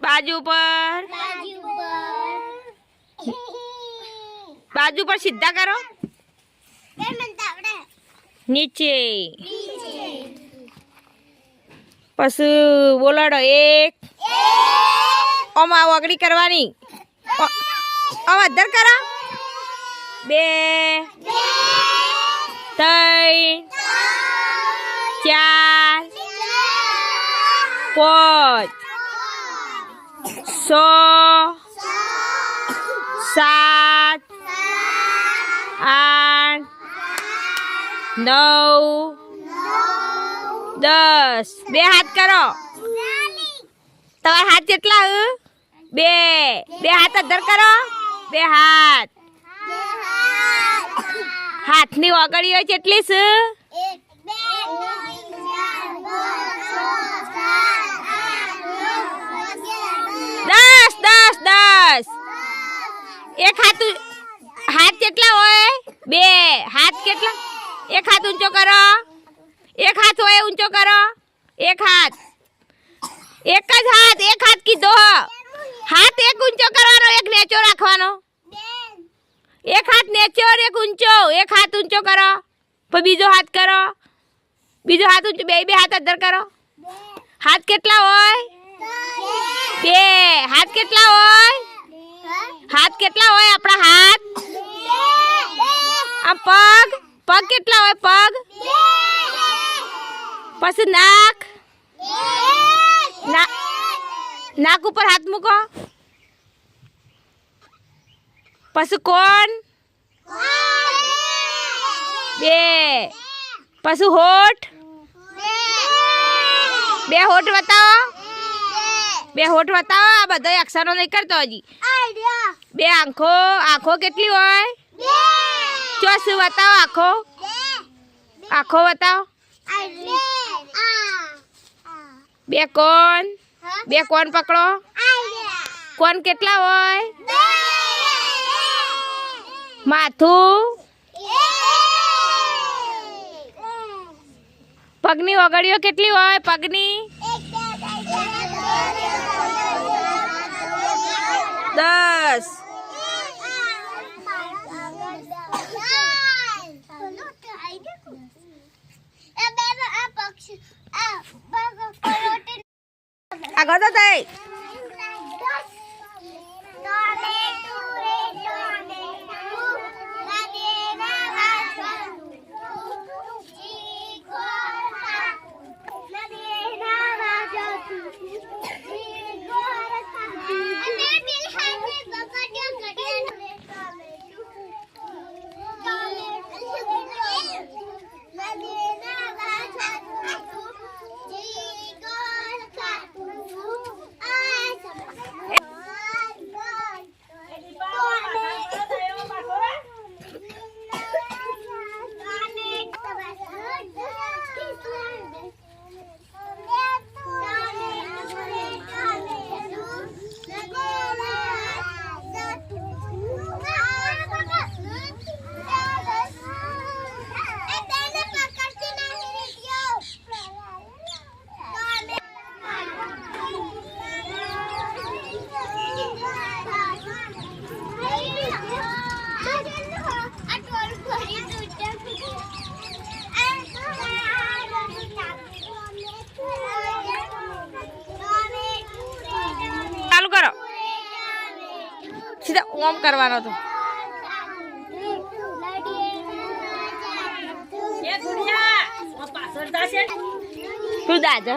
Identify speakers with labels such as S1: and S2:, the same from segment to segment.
S1: बाजू पर सीधा करो। नीचे पशु बोलाड़ो एक ओमा वगड़ी करवानी ओम अदर करो बे त्रण चार पांच 6 7 8 9 10 बे हाथ करो तमारा हाथ केटला बे बे हाथ अदर करो बे हाथ हाथनी वगड़ीओ કેટલી છે 10 एक हाथ केटला होय बे हाथ केटला एक हाथ ऊंचो करो एक हाथ होय ऊंचो करो एक हाथ एक ज हाथ कीधो हाथ एक ऊंचो करवानो एक नीचो राखवानो एक हाथ नीचो और एक ऊंचो एक हाथ ऊंचो करो फिर बीजो हाथ करो बीजो हाथ ऊंचो बे हाथ अदर करो हाथ केटला होय बे हाथ केटला होय हाथ केटला होय आपड़ा हाथ आ पग पग केटला होय पग पछी नाक नाक ऊपर हाथ मूको पछी कोण बे पछी होठ बे होठ बताओ बे होठ बताओ आ बधा अक्षरो नहीं करतो हजी बे आंखो आंखो केटली होय चोस बताओ आंखो आंखो बताओ बे कोण पकड़ो कोण केटला होय माथू पगनी वगड़ीओ केटली होय पगनी 10 આગળ તો થઈ चालू करो सीधा ओम करवानो तो ये गुड़िया वो पासवर्ड दासे तू दाजा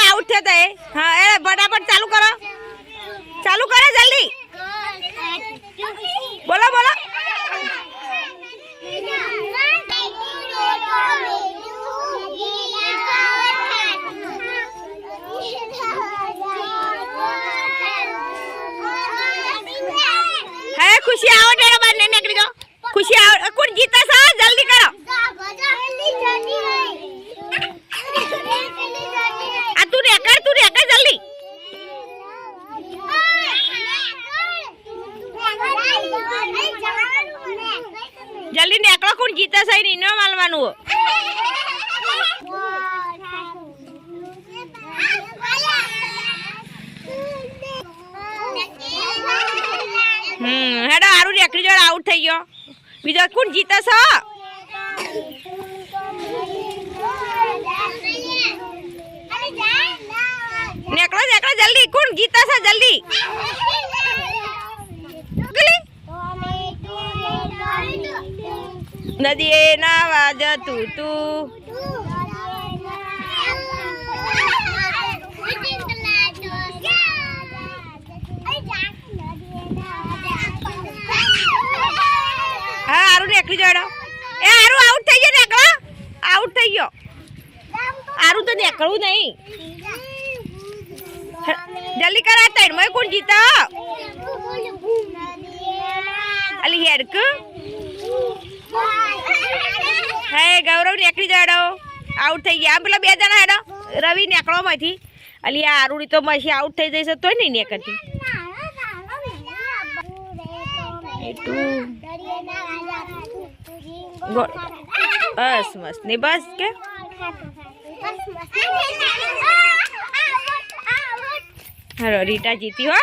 S1: आउट थे हाँ ए फटाफट चालू करो जल्दी बोलो बोलो है खुशी आओ टेरा बार नहीं निकल जाओ। જલ્દી નીકળો, કોણ જીતે છે ને ઇનામ આલવાનું. હેડો હારું રેકડી જોડે આઉટ થઈ ગયો. બીજો કોણ જીતે છે? નીકળો નીકળો જલ્દી, કોણ જીતે છે જલ્દી. નદીએ નાવા જતું તું. હા હારું નીકળી જોડો. એ હારું આઉટ થઈ ગયો. નીકળો, આઉટ થઈ ગયો. હારું તો નીકળવું નહીં. જલ્દી કરા. ત્રણમાં કોણ જીતા? અલી હેડક. હે ગૌરવ નીકળી જોડો. આઉટ થઈ ગયા. પેલા બે જણા હેડો. રવિ નીકળો માંથી. અલી આ આરુડી તો પછી આઉટ થઈ જશે તોય નહીં નીકળતી. બસ મસ્ત ને બસ કે હરો રીટા જીતી હો.